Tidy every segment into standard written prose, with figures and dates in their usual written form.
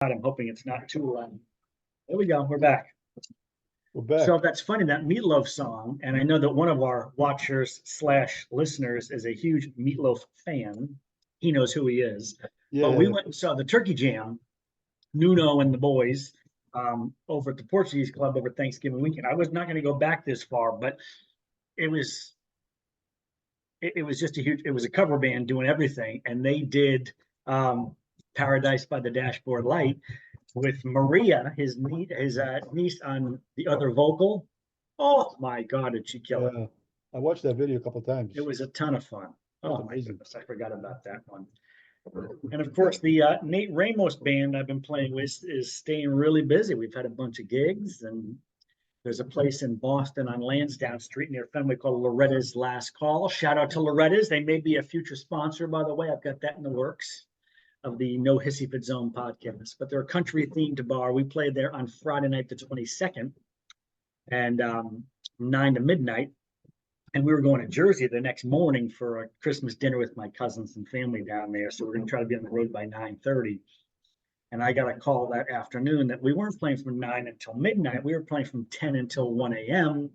I'm hoping it's not too loud. There we go. We're back. We're back. So that's funny, that Meatloaf song, and I know that one of our watchers slash listeners is a huge Meatloaf fan. He knows who he is. Yeah. But we went and saw the Turkey Jam, Nuno and the boys, over at the Portuguese Club over Thanksgiving weekend. I was not going to go back this far, but it was just a huge. It was a cover band doing everything, and they did "Paradise by the Dashboard Light" with Maria, his niece, on the other vocal. Oh my God, did she kill it? I watched that video a couple of times. It was a ton of fun. Oh my amazing. goodness, I forgot about that one. And of course, the Nate Ramos band I've been playing with is staying really busy. We've had a bunch of gigs, and there's a place in Boston on Lansdowne Street near Fenway called Loretta's Last Call. Shout out to Loretta's. They may be a future sponsor, by the way. I've got that in the works of the No Hissy Fit Zone podcast. But they're a country themed bar. We played there on Friday night, the 22nd, and 9 to midnight. And we were going to Jersey the next morning for a Christmas dinner with my cousins and family down there. So we're going to try to be on the road by 9:30. And I got a call that afternoon that we weren't playing from 9 until midnight. We were playing from 10 until 1 a.m.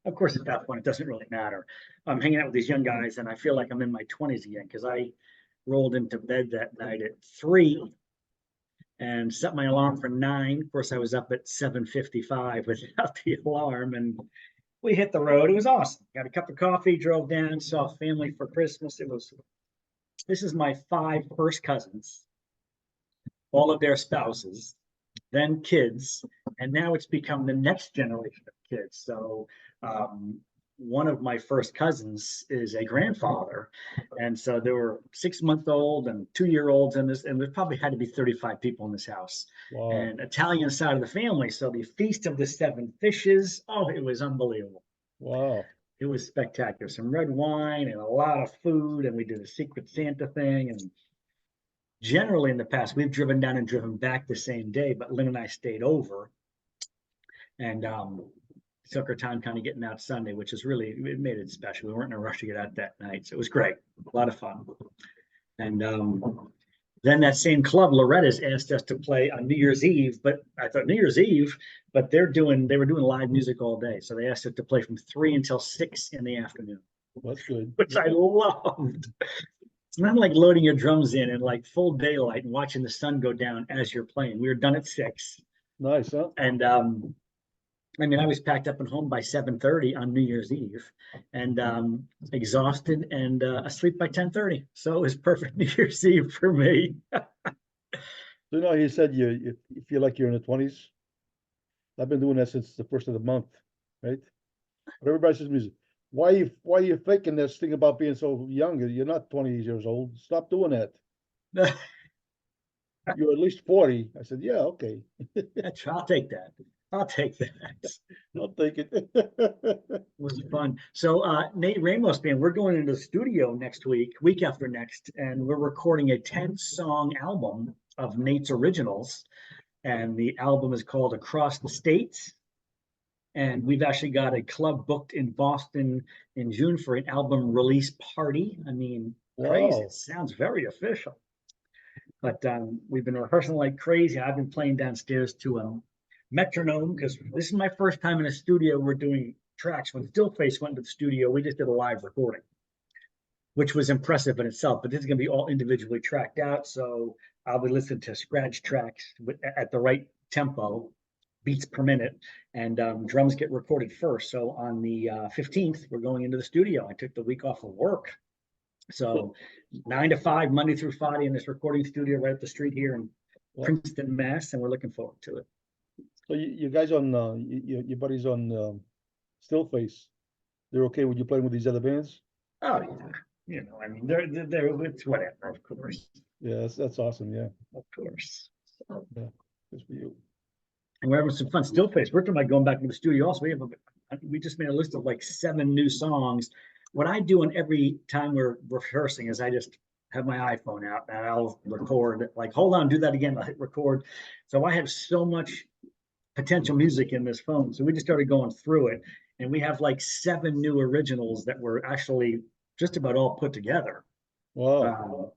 Of course, at that point, it doesn't really matter. I'm hanging out with these young guys, and I feel like I'm in my 20s again because I rolled into bed that night at 3 and set my alarm for 9. Of course, I was up at 7:55 without the alarm, and we hit the road. It was awesome. Got a cup of coffee, drove down, saw family for Christmas. This is my 5 first cousins, all of their spouses, then kids, and now it's become the next generation of kids. So one of my first cousins is a grandfather, and so there were 6-month-old and 2-year-olds in this, and there probably had to be 35 people in this house. Wow. And Italian side of the family, so the Feast of the 7 Fishes, oh, it was unbelievable. Wow. It was spectacular. Some red wine and a lot of food, and we did a Secret Santa thing. And generally in the past, we've driven down and driven back the same day, but Lynn and I stayed over and took our time kind of getting out Sunday, which is really, it made it special. We weren't in a rush to get out that night. So it was great. A lot of fun. And then that same club, Loretta's, asked us to play on New Year's Eve, but I thought New Year's Eve, but they were doing live music all day. So they asked us to play from 3 until 6 in the afternoon. That's good. Which I loved. It's not like loading your drums in like full daylight and watching the sun go down as you're playing. We were done at 6. Nice, huh? And I mean, I was packed up and home by 7:30 on New Year's Eve, and exhausted and asleep by 10:30. So it was perfect New Year's Eve for me. So you said you feel like you're in the 20s. I've been doing that since the first of the month, right? But everybody says to me, why are you faking this thing about being so young? You're not 20 years old. Stop doing that. You're at least 40. I said, yeah, okay. I'll take that. I'll take that. I'll take it. It was fun. So Nate Ramos band, we're going into the studio next week after next, and we're recording a 10-song album of Nate's originals. And the album is called Across the States. And we've actually got a club booked in Boston in June for an album release party. I mean, crazy. Wow. It sounds very official. But we've been rehearsing like crazy. I've been playing downstairs to metronome because this is my first time in a studio. We're doing tracks. When Stillface went to the studio, we just did a live recording, which was impressive in itself. But this is going to be all individually tracked out. So I'll be listening to scratch tracks at the right tempo, beats per minute, and drums get recorded first. So on the 15th, we're going into the studio. I took the week off of work. So 9 to 5, Monday through Friday in this recording studio right up the street here in Princeton, Mass. And we're looking forward to it. So you guys on, your buddies on Stillface, they're okay with you playing with these other bands? Oh, yeah. I mean, they're it's whatever, of course. Yeah, that's awesome. Yeah. Of course. So, yeah, good for you. And we're having some fun. Stillface, we're talking about going back to the studio also. We just made a list of like 7 new songs. What I do in every time we're rehearsing is I just have my iPhone out and I'll record, like, hold on, do that again, I'll hit record. So I have so much potential music in this phone. So we just started going through it, and we have like 7 new originals that were actually just about all put together. Wow.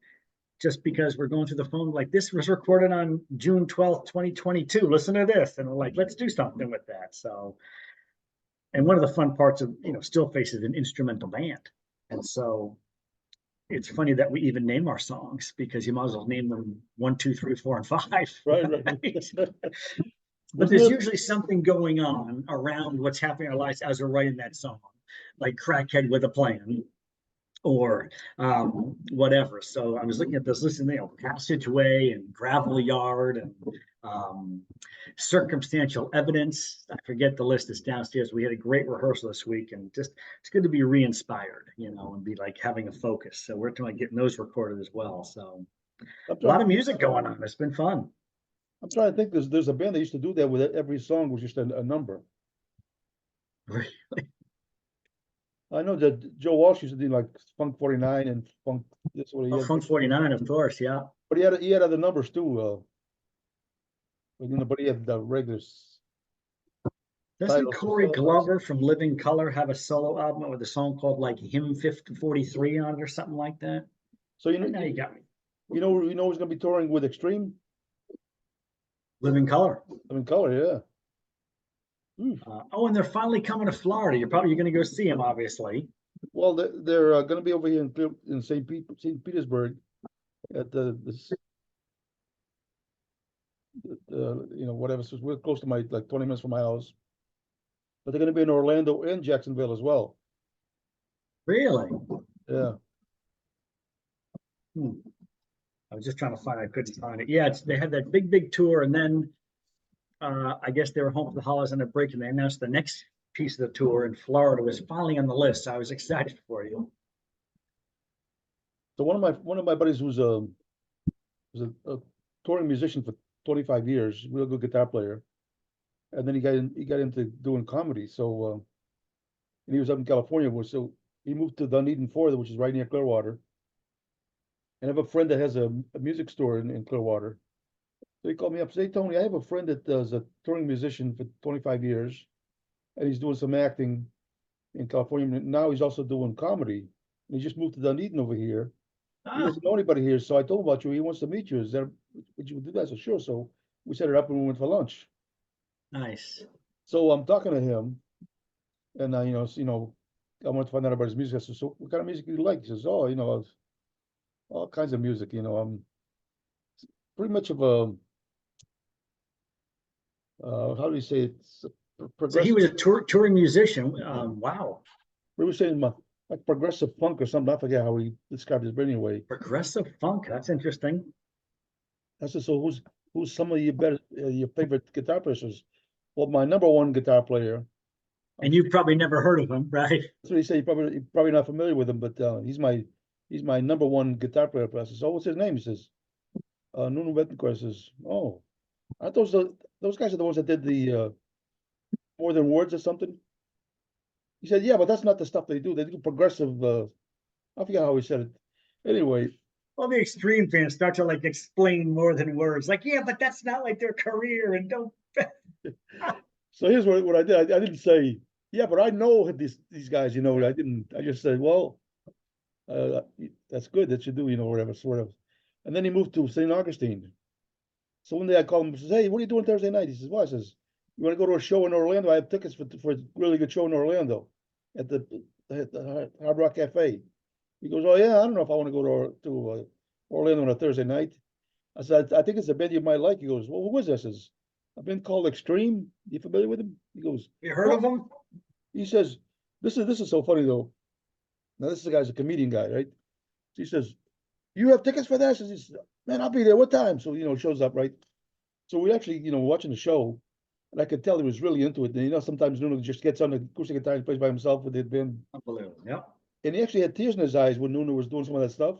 just because we're going through the phone, like this was recorded on June 12th, 2022. Listen to this. And we're like, let's do something with that. So, and one of the fun parts of, Still Face is an instrumental band. And so it's funny that we even name our songs because you might as well name them 1, 2, 3, 4, and 5. Right. But there's usually something going on around what's happening in our lives as we're writing that song, like Crackhead with a Plan or whatever. So I was looking at this, listening, Passageway and Gravel Yard and Circumstantial Evidence. I forget the list is downstairs. We had a great rehearsal this week, and just it's good to be re-inspired, and be like having a focus. So we're trying to get those recorded as well. So a lot of music going on. It's been fun. I'm trying to think. There's a band that used to do that with every song was just a number. Really? I know that Joe Walsh used to do like Funk 49 and Funk. That's what he had. Funk 49, of course, yeah. But he had other numbers too. But he had the regulars. Doesn't Corey Glover from Living Color have a solo album with a song called like Hymn 43 on it or something like that? So now you got me. You know who's gonna be touring with Extreme? Living Color. Living Color, yeah. And they're finally coming to Florida. You're probably going to go see them, obviously. Well, they're going to be over here in St. Petersburg at whatever. So we're close to like 20 minutes from my house. But they're going to be in Orlando and Jacksonville as well. Really? Yeah. I was just trying to find it. I couldn't find it. Yeah, they had that big tour, and then I guess they were home for the holidays on a break, and they announced the next piece of the tour in Florida was finally on the list. So I was excited for you. So one of my buddies was a touring musician for 25 years, real good guitar player, and then he got into doing comedy. So and he was up in California, so he moved to Dunedin, Florida, which is right near Clearwater. And I have a friend that has a music store in Clearwater. So he called me up and said, "Hey, Tony, I have a friend that does a touring musician for 25 years, and he's doing some acting in California. Now he's also doing comedy. And he just moved to Dunedin over here. He doesn't know anybody here, so I told him about you. He wants to meet you. Would you do that?" So sure. So we set it up and we went for lunch. Nice. So I'm talking to him, and I wanted to find out about his music. I said, "So what kind of music do you like?" He says, "Oh, all kinds of music. I'm pretty much of a." How do you say it? So he was a touring musician. Wow. We were saying like progressive funk or something. I forget how he described it, but anyway. Progressive funk. That's interesting. I said, "So who's some of your favorite guitar players?" Well, my number one guitar player. And you've probably never heard of him, right? That's what he said. You're probably not familiar with him, but he's my number one guitar player. I said, "So what's his name?" He says, Nuno Bettencourt. Says, "Oh, aren't those guys are the ones that did the More Than Words or something?" He said, "Yeah, but that's not the stuff they do. They do progressive." I forget how he said it. Anyway. Well, the Extreme fans start to like explain More Than Words. Like, yeah, but that's not like their career, and don't. So here's what I did. I didn't say, "Yeah, but I know these guys." I didn't. I just said, "Well, that's good that you do, whatever sort of." And then he moved to St. Augustine. So one day I called him and says, "Hey, what are you doing Thursday night?" He says, "Well," I says, "You want to go to a show in Orlando? I have tickets for a really good show in Orlando at the Hard Rock Cafe." He goes, "Oh yeah, I don't know if I want to go to Orlando on a Thursday night." I said, "I think it's a band you might like." He goes, "Well, who is this?" I says, "A band called Extreme. You familiar with him?" He goes, "You heard of him?" He says, "This is so funny though." Now this guy's a comedian guy, right? He says, "You have tickets for that?" He says, "Man, I'll be there. What time?" So shows up, right? So we actually watching the show, and I could tell he was really into it. And sometimes Nuno just gets on the acoustic guitar and plays by himself with the band. Unbelievable. Yeah. And he actually had tears in his eyes when Nuno was doing some of that stuff.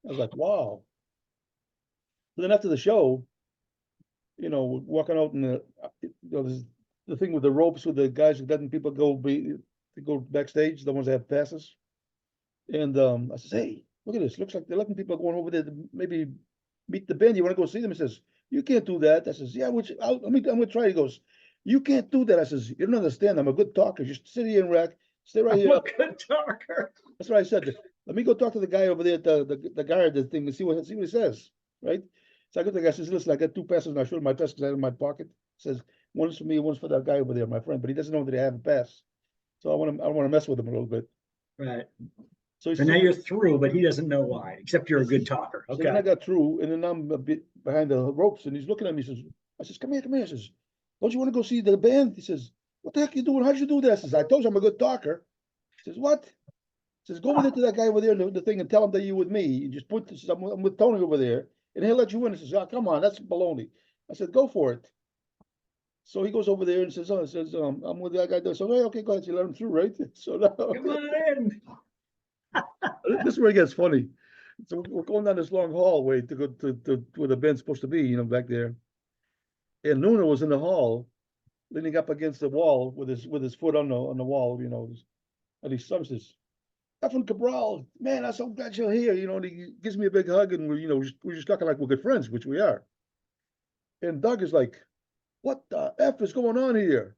I was like, wow. But then after the show, walking out and the thing with the ropes with the guys who letting people go backstage, the ones that have passes. And I says, "Hey, look at this. Looks like they're letting people going over there to maybe meet the band. You want to go see them?" He says, "You can't do that." I says, "Yeah, I'm gonna try." He goes, "You can't do that." I says, "You don't understand. I'm a good talker. Just sit here and stay right here." I'm a good talker. That's what I said. let me go talk to the guy over there at the guy at the thing and see what he says, right? So I go to the guy, says, listen, I got 2 passes and I showed him my pass because I had in my pocket. Says, one's for me, one's for that guy over there, my friend, but he doesn't know that I have a pass. So I want to mess with him a little bit. Right. So he So says, now okay. you're through, but he doesn't know why, except you're a good talker. So then I Okay. got through, and then I'm a bit behind the ropes, and he's looking at me. Says, I says, come here, come here. He says, don't you want to go see the band? He says, what the heck are you doing? How'd you do that? I says, I told you I'm a good talker. He says, what? He says, go over there to that guy over there in the thing and tell him that you're with me. You just put this, I'm with Tony over there, and he'll let you in. He says, oh, come on, that's baloney. I said, go for it. So he goes over there and says, I'm with that guy. So, hey, okay, go ahead. You let him through, right? So now, Come on in. this is where it gets funny. So we're going down this long hallway to go to where the band's supposed to be, back there. And Nuno was in the hall, leaning up against the wall with his foot on the wall, and he says, Efren Cabral, man, I'm so glad you're here, and he gives me a big hug, and we're just talking like we're good friends, which we are. And Doug is like, what the F is going on here?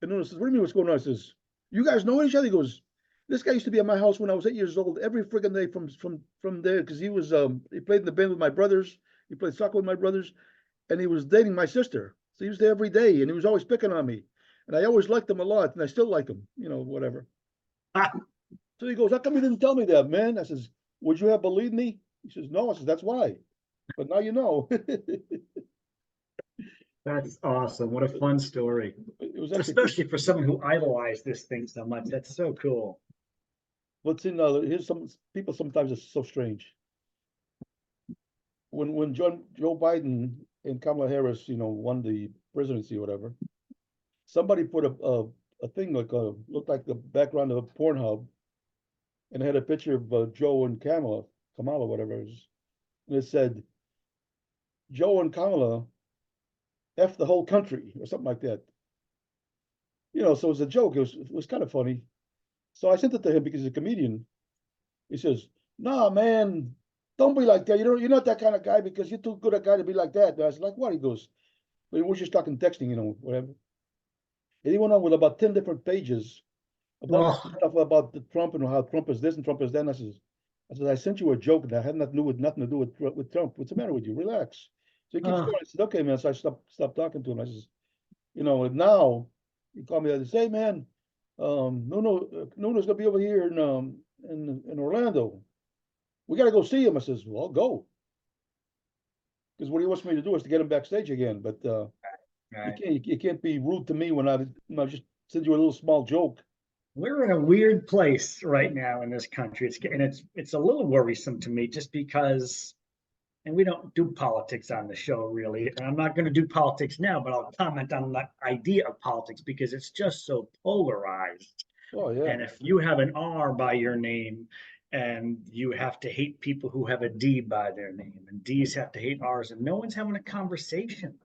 And Nuno says, what do you mean what's going on? He says, you guys know each other? He goes, this guy used to be at my house when I was 8 years old, every friggin' day from there, because he played in the band with my brothers, he played soccer with my brothers, and he was dating my sister. So he was there every day, and he was always picking on me. And I always liked him a lot, and I still like him, whatever. So he goes, how come you didn't tell me that, man? I says, would you have believed me? He says, no. I says, that's why. But now you know. That's awesome. What a fun story. It was actually Especially for someone who idolized this thing so much. That's so cool. what's in here's some people sometimes are so strange. When Joe Biden and Kamala Harris, won the presidency or whatever, somebody put a thing looked like the background of a Pornhub, and it had a picture of Joe and Kamala, whatever it is, and it said, Joe and Kamala F the whole country or something like that. So it was a joke. It was kind of funny. So I sent it to him because he's a comedian. He says, "Nah, man, don't be like that. You're not that kind of guy because you're too good a guy to be like that." And I was like, "What?" He goes, "We were just talking texting, whatever." And he went on with about 10 different pages, a bunch of Oh, stuff about the Trump and how Trump is this and Trump is that. And I sent you a joke that had nothing to do with Trump. What's the matter with you? Relax. So he keeps oh, going. I said, "Okay, man." So I stopped talking to him. I says, and now he called me the other day, "Hey, man, Nuno's gonna be over here in Orlando. We got to go see him." I says, "Well, go." Because what he wants me to do is to get him backstage again. But right. you can't be rude to me when I just send you a little small joke. We're in a weird place right now in this country. It's a little worrisome to me just because, and we don't do politics on the show really. And I'm not going to do politics now, but I'll comment on the idea of politics because it's just so polarized. Oh yeah, And if you have an R by your name and you have to hate people who have a D by their name, and D's have to hate R's, and no one's having a conversation.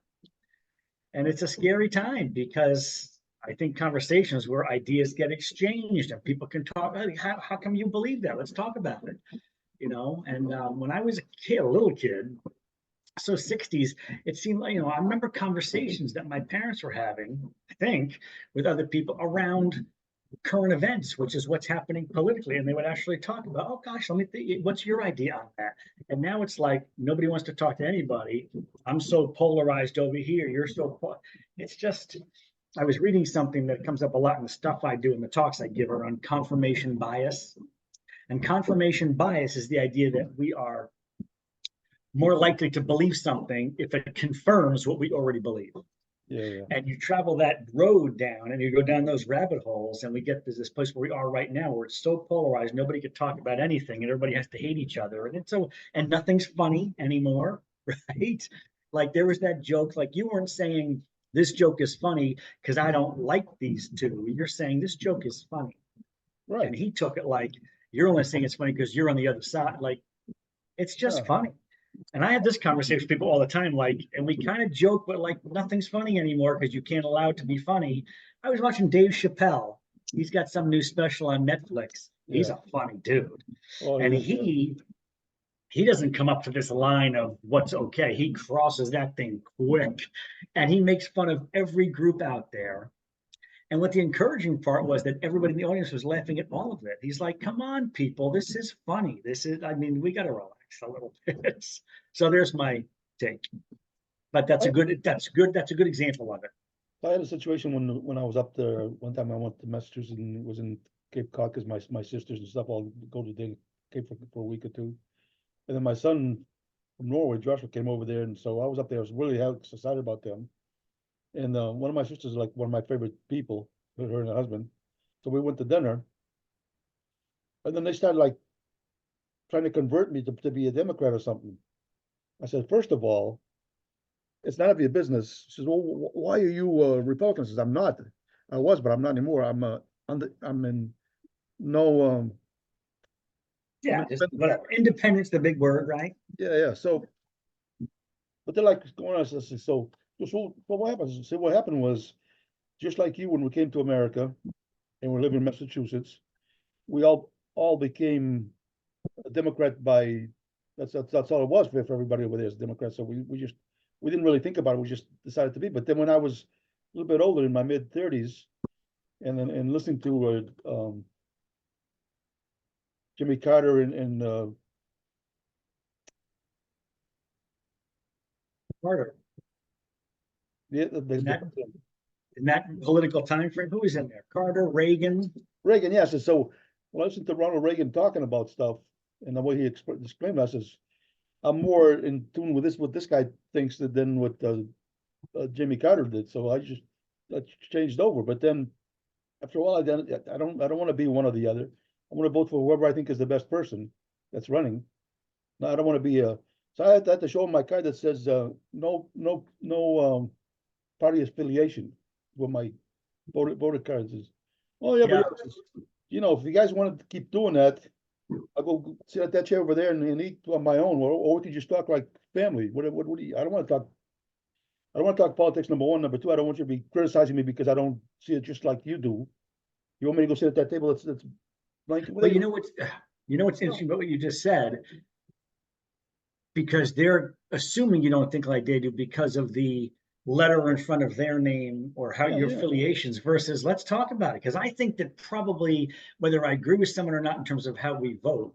And it's a scary time because I think conversations where ideas get exchanged and people can talk. Hey, how come you believe that? Let's talk about it. And when I was a kid, a little kid, so 60s, it seemed like, I remember conversations that my parents were having, I think, with other people around current events, which is what's happening politically. And they would actually talk about, oh gosh, let me think, what's your idea on that? And now it's like nobody wants to talk to anybody. I'm so polarized over here. You're it's just, I was reading something that comes up a lot in the stuff I do in the talks I give around confirmation bias. And confirmation bias is the idea that we are more likely to believe something if it confirms what we already believe. yeah, yeah. And you travel that road down and you go down those rabbit holes, and we get to this place where we are right now where it's so polarized, nobody could talk about anything and everybody has to hate each other. And nothing's funny anymore, right? Like there was that joke, like you weren't saying this joke is funny because I don't like these two. You're saying this joke is funny. Right. And he took it like you're only saying it's funny because you're on the other side. Like it's just Yeah. funny. And I have this conversation with people all the time, like, and we kind of joke, but like nothing's funny anymore because you can't allow it to be funny. I was watching Dave Chappelle. He's got some new special on Netflix. He's Yeah. a funny dude. Oh, And he is. Yeah. he doesn't come up to this line of what's okay. He crosses that thing quick. And he makes fun of every group out there. And what the encouraging part was that everybody in the audience was laughing at all of it. He's like, come on, people, this is funny. This is, I mean, we got to relax a little bit. So there's my take. But that's a good example of it. I had a situation when I was up there, one time I went to Massachusetts and was in Cape Cod, because my sisters and stuff all go to Cape for a week or two. And then my son from Norway, Joshua, came over there, and so I was up there. I was really excited about them. And one of my sisters is like one of my favorite people, her and her husband. So we went to dinner, and then they started like trying to convert me to be a Democrat or something. I said, first of all, it's none of your business. She says, well, why are you Republican? I says, I'm not. I was, but I'm not anymore. I'm in no Yeah, just whatever. Independence, the big word, right? yeah. So, but they're like going on. So what happened? So what happened was, just like you, when we came to America and we live in Massachusetts, we all became a Democrat by that's all it was for everybody over there is Democrat. So we didn't really think about it. We just decided to be. But then when I was a little bit older, in my mid-30s, and listening to Jimmy Carter and Carter. the In that political time frame, who was in there? Carter, Reagan. Reagan, yes. And so when I listened to Ronald Reagan talking about stuff and the way he explained, I says, I'm more in tune with what this guy thinks than what Jimmy Carter did. So I changed over. But then after a while, I don't want to be one or the other. I want to vote for whoever I think is the best person that's running. No, I don't want to be a. So I had to show him my card that says no party affiliation with my voter cards. Is, oh yeah, Yeah. but you know, if you guys want to keep doing that, I'll go sit at that chair over there and eat on my own, or we can just talk like family. What do you? I don't want to talk. I don't want to talk politics. Number one, number two. I don't want you to be criticizing me because I don't see it just like you do. You want me to go sit at that table? That's like. But you know what's interesting about what you just said, because they're assuming you don't think like they do because of the letter in front of their name or how your affiliations versus let's talk about it. Because I think that probably whether I agree with someone or not in terms of how we vote,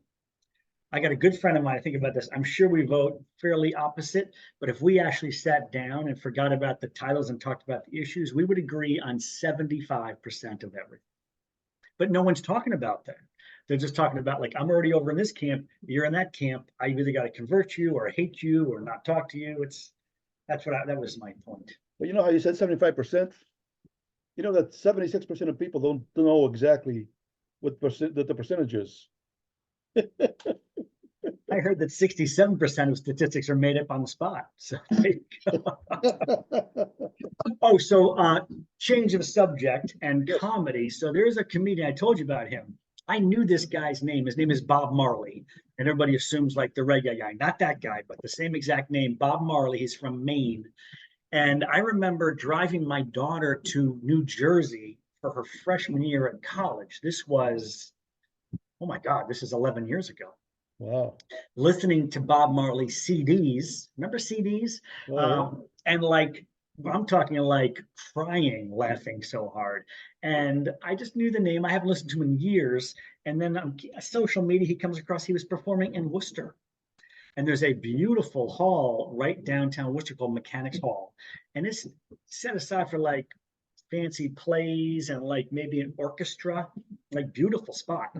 I got a good friend of mine. I think about this. I'm sure we vote fairly opposite, but if we actually sat down and forgot about the titles and talked about the issues, we would agree on 75% of everything. But no one's talking about that. They're just talking about like, I'm already over in this camp, you're in that camp. I either got to convert you or hate you or not talk to you. That was my point. But you know how you said 75%? You know that 76% of people don't know exactly what the percentage is. I heard that 67% of statistics are made up on the spot. So oh, so change of subject and comedy. So there's a comedian, I told you about him. I knew this guy's name. His name is Bob Marley. And everybody assumes like the reggae guy, not that guy, but the same exact name, Bob Marley. He's from Maine. And I remember driving my daughter to New Jersey for her freshman year at college. This was, oh my God, this is 11 years ago. Wow. Listening to Bob Marley CDs. Remember CDs? And like, I'm talking like crying, laughing so hard. And I just knew the name. I haven't listened to him in years. And then on social media, he comes across, he was performing in Worcester. And there's a beautiful hall right downtown Worcester called Mechanics Hall. And it's set aside for like fancy plays and like maybe an orchestra, like beautiful spot.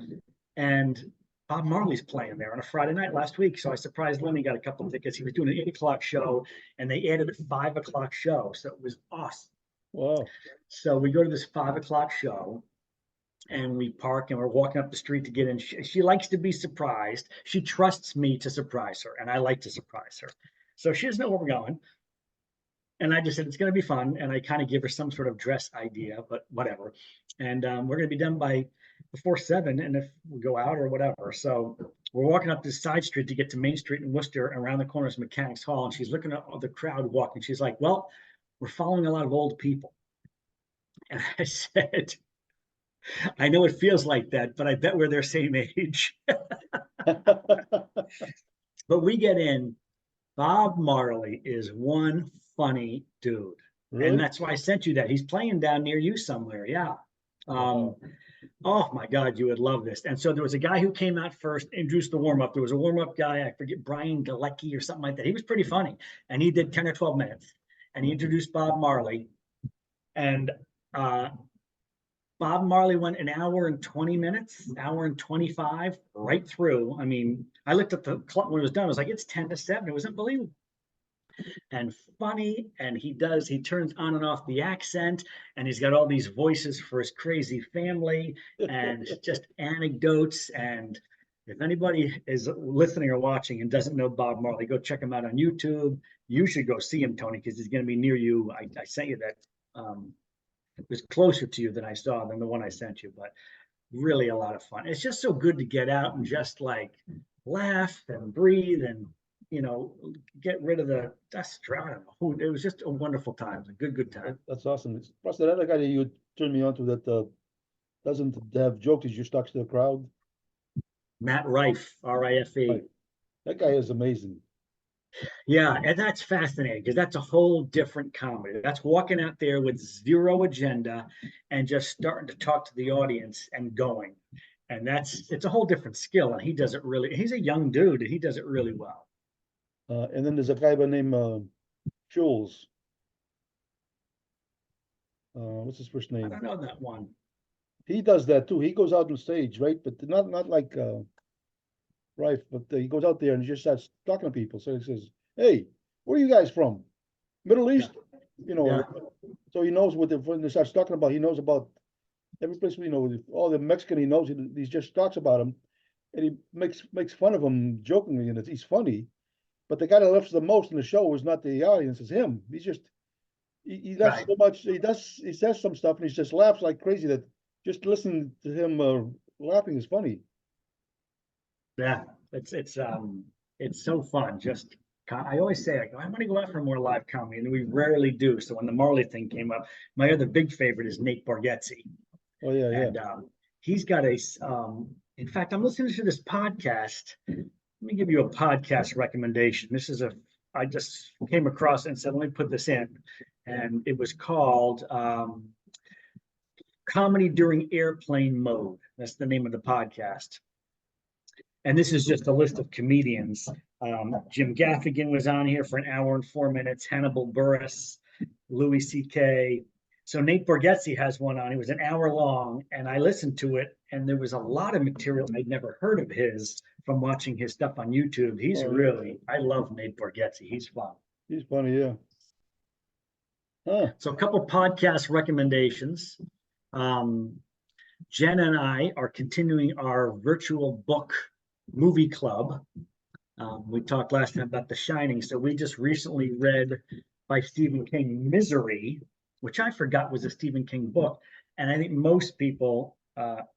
And Bob Marley's playing there on a Friday night last week. So I surprised Lenny, got a couple of tickets. He was doing an 8 o'clock show and they added a 5 o'clock show. So it was awesome. Wow. So we go to this 5 o'clock show and we park and we're walking up the street to get in. She likes to be surprised. She trusts me to surprise her and I like to surprise her. So she doesn't know where we're going. And I just said, it's going to be fun. And I kind of give her some sort of dress idea, but whatever. And we're going to be done by before 7. And if we go out or whatever. So we're walking up this side street to get to Main Street in Worcester. And around the corner is Mechanics Hall. And she's looking at the crowd walking. She's like, well, we're following a lot of old people. And I said, I know it feels like that, but I bet we're their same age. But we get in. Bob Marley is one funny dude. And Really? that's why I sent you that. He's playing down near you somewhere. Yeah. Um, oh my God, you would love this. And so there was a guy who came out first, introduced the warm up. There was a warm up guy, I forget, Brian Galecki or something like that. He was pretty funny. And he did 10 or 12 minutes. And he introduced Bob Marley. And uh, Bob Marley went an hour and 20 minutes, hour and 25, right through. I mean, I looked at the clock when it was done. I was like, it's 10 to 7. It was unbelievable and funny. And he turns on and off the accent, and he's got all these voices for his crazy family and just anecdotes. And if anybody is listening or watching and doesn't know Bob Marley, go check him out on YouTube. You should go see him, Tony, because he's going to be near you. I sent you that. It was closer to you than I saw than the one I sent you, but really a lot of fun. It's just so good to get out and just like laugh and breathe and get rid of the dust. I don't know. It was just a wonderful time. It was a good time. That's awesome. Plus, that other guy that you turned me on to that doesn't have jokes, he just talks to the crowd. Matt Rife, R-I-F-E. Right. That guy is amazing. Yeah, and that's fascinating because that's a whole different comedy. That's walking out there with zero agenda and just starting to talk to the audience and going. And it's a whole different skill. And he does it really, he's a young dude and he does it really well. And then there's a guy by the name Jules. What's his first I name? don't know that one. He does that too. He goes out on stage, right? But not like Rife, but he goes out there and he just starts talking to people. So he says, "Hey, where are you guys from? Middle East?" You know, Yeah. so he knows when he starts talking about, he knows about every place, all the Mexican he knows, he just talks about him and he makes fun of him jokingly, and he's funny. But the guy that laughs the most in the show is not the audience, it's him. He does Right. so much, he says some stuff and he just laughs like crazy that just listening to him laughing is funny. Yeah. It's so fun. Just I always say I want to go out for more live comedy, and we rarely do. So when the Marley thing came up, my other big favorite is Nate Bargatze. Oh yeah, yeah. And he's got in fact, I'm listening to this podcast. Let me give you a podcast recommendation. I just came across it and said, let me put this in. And it was called Comedy During Airplane Mode. That's the name of the podcast. And this is just a list of comedians. Jim Gaffigan was on here for an hour and 4 minutes, Hannibal Buress, Louis C.K., so Nate Bargatze has one on. It was an hour long, and I listened to it, and there was a lot of material I'd never heard of his from watching his stuff on YouTube. I love Nate Bargatze. He's fun. He's funny, yeah. Huh. So a couple podcast recommendations. Jen and I are continuing our virtual book movie club. We talked last time about The Shining, so we just recently read by Stephen King, Misery, which I forgot was a Stephen King book. And I think most people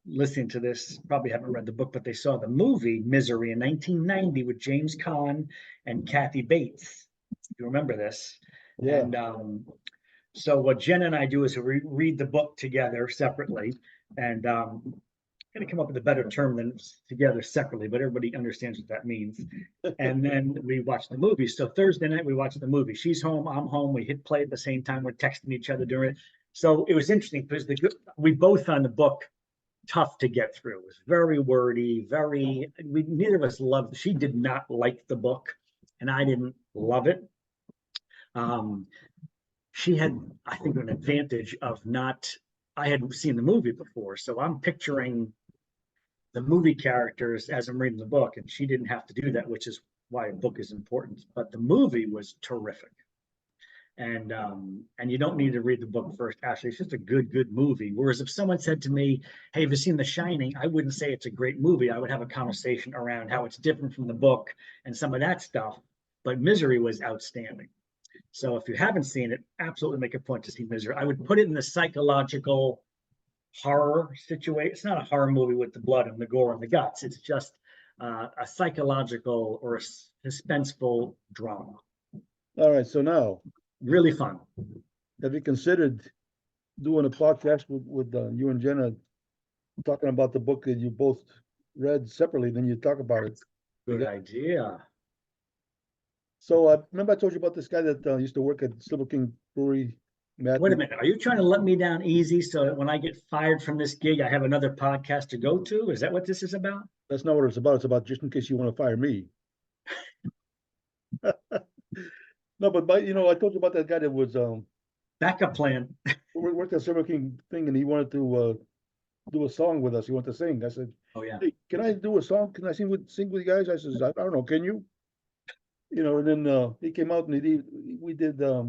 listening to this probably haven't read the book, but they saw the movie Misery in 1990 with James Caan and Kathy Bates. You remember this? Yeah. And so what Jen and I do is we read the book together separately, and going to come up with a better term than together separately, but everybody understands what that means. And then we watch the movie. So Thursday night we watch the movie. She's home, I'm home. We hit play at the same time. We're texting each other during it. So it was interesting because we both found the book tough to get through. It was very wordy, neither of us loved. She did not like the book, and I didn't love it. She had, I think, an advantage of not. I had seen the movie before, so I'm picturing the movie characters as I'm reading the book, and she didn't have to do that, which is why a book is important. But the movie was terrific, and you don't need to read the book first. Actually, it's just a good movie. Whereas if someone said to me, "Hey, have you seen The Shining?" I wouldn't say it's a great movie. I would have a conversation around how it's different from the book and some of that stuff. But Misery was outstanding. So if you haven't seen it, absolutely make a point to see Misery. I would put it in the psychological horror situation. It's not a horror movie with the blood and the gore and the guts. It's just a psychological or a suspenseful drama. All right. So now, Really fun. have you considered doing a podcast with you and Jenna talking about the book that you both read separately? Then you talk about it. Good idea. So remember I told you about this guy that used to work at Silver King Brewery Matt, Wait a minute, are you trying to let me down easy so that when I get fired from this gig, I have another podcast to go to? Is that what this is about? that's not what it's about. It's about just in case you want to fire me. No, but I told you about that guy that was Backup plan. worked at Silver King thing, and he wanted to do a song with us. He wanted to sing. I said, Oh, yeah. "Hey, can I do a song? Can I sing with you guys?" I says, "I don't know. Can you?" And then he came out and we did I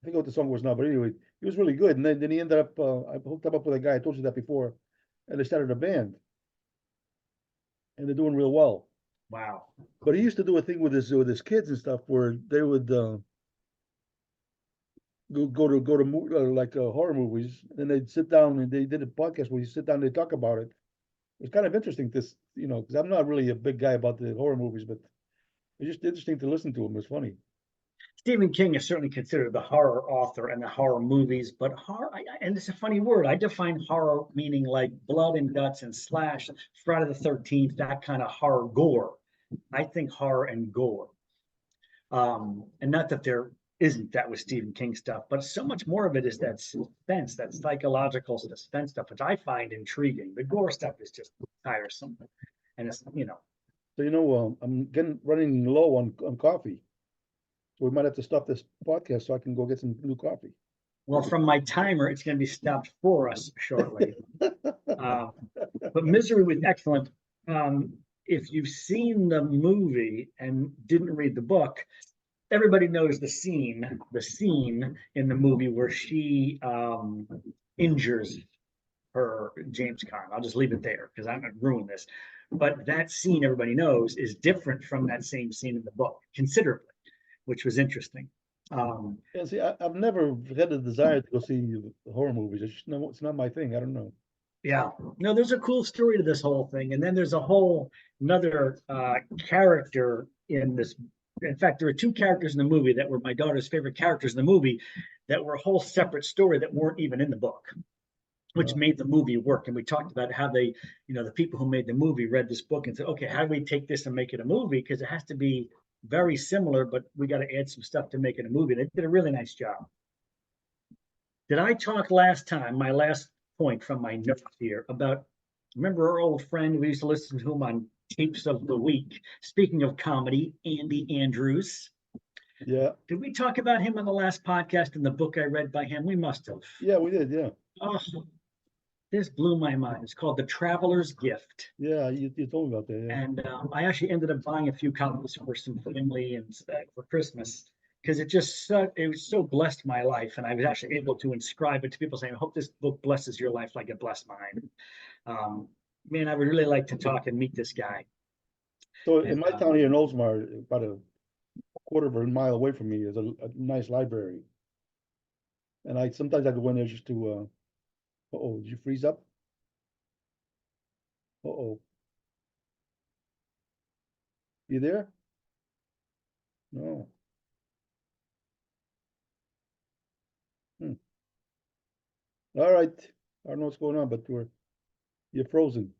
forget what the song was now, but anyway, he was really good. And then he ended up I hooked him up with a guy. I told you that before, and they started a band, and they're doing real well. Wow. But he used to do a thing with his kids and stuff where they would go to like horror movies, and they'd sit down and they did a podcast where you sit down and they talk about it. It's kind of interesting because I'm not really a big guy about the horror movies, but it's just interesting to listen to him. It's funny. Stephen King is certainly considered the horror author and the horror movies, but and it's a funny word. I define horror meaning like blood and guts and slash, Friday the 13th, that kind of horror gore. I think horror and gore. And not that there isn't that with Stephen King stuff, but so much more of it is that suspense, that psychological suspense stuff, which I find intriguing. The gore stuff is just tiresome. And it's. So I'm getting running low on coffee, so we might have to stop this podcast so I can go get some new coffee. Well, from my timer, it's going to be stopped for us shortly. But Misery was excellent. If you've seen the movie and didn't read the book, everybody knows the scene in the movie where she injures her James Caan. I'll just leave it there because I'm going to ruin this. But that scene, everybody knows, is different from that same scene in the book considerably, which was interesting. And see, I've never had a desire to go see horror movies. It's not my thing. I don't know. Yeah, no, there's a cool story to this whole thing, and then there's a whole another character in this. In fact, there are two characters in the movie that were my daughter's favorite characters in the movie that were a whole separate story that weren't even in the book, which made the movie work. And we talked about how the people who made the movie read this book and said, okay, how do we take this and make it a movie? Because it has to be very similar, but we got to add some stuff to make it a movie. They did a really nice job. Did I talk last time, my last point from my notes here, about, remember our old friend, we used to listen to him on Tapes of the Week. Speaking of comedy, Andy Andrews. Yeah. Did we talk about him on the last podcast in the book I read by him? We must have. Yeah, we did. Yeah. Oh, this blew my mind. It's called The Traveler's Gift. Yeah, you told me about that. Yeah. And I actually ended up buying a few copies for some family and for Christmas because it was so blessed my life, and I was actually able to inscribe it to people saying, "I hope this book blesses your life like it blessed mine." Man, I would really like to talk and meet this guy. So in my town here in Oldsmar, about a quarter of a mile away from me, is a nice library, and sometimes I go in there just to. Did you freeze up? Oh, you there? No. Hmm. All right. I don't know what's going on, but you're frozen.